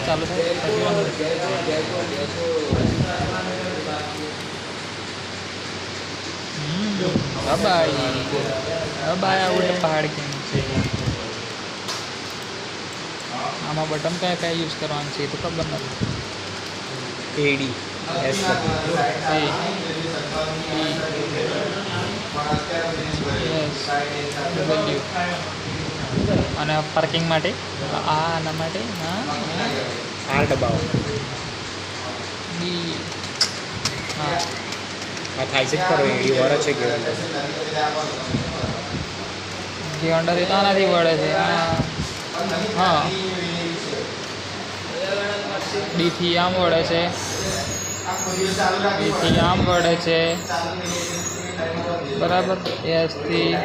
ચાલુ થાય પછી બાય બાય આવડે પહાડ કેમ છે આમાં બટન કયા કયા યુઝ કરવાનું છે એ તો ખબર નથી એડી એસ અને પાર્કિંગ માટે આના માટે આર દબાવો બી આ થાય છે ખરો એડી વળે છે જે અંડર એ તો આનાથી વળે છે હા ડીથી આમ વળે છે ડીથી આમ વળે છે બરાબર એસથી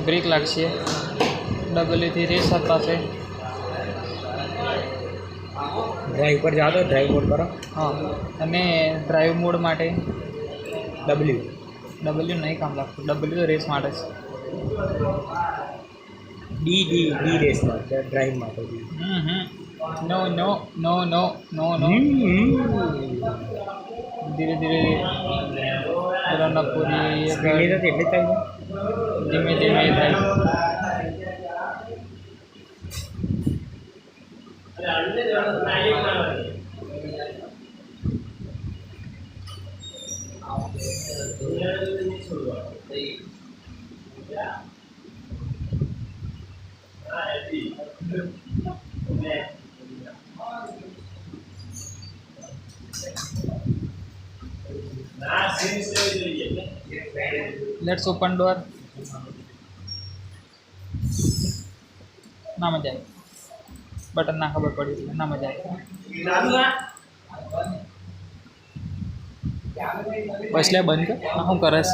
બ્રેક લાગશે ડબલ્યુથી રેસ અપાશે ડ્રાઈવ પર જાઓ તો ડ્રાઈવ મોડ કરો હા અને ડ્રાઈવ મોડ માટે ડબલ્યુ નહીં કામ લાગતું ડબલ્યુ તો રેસ માટે છે ડી રેસ માટે ડ્રાઈવ માટે નો નો નો નો નો નો ધીરે ધીરે પૂરી સ્પીડ એટલે જ થાય ધીમે ધીમે થાય લેટ્સ ઓપન ડોર ના મજા આવી બટન ના ખબર પડી એટલે ના મજા આવી બસ લે બંધ કર શું કરસ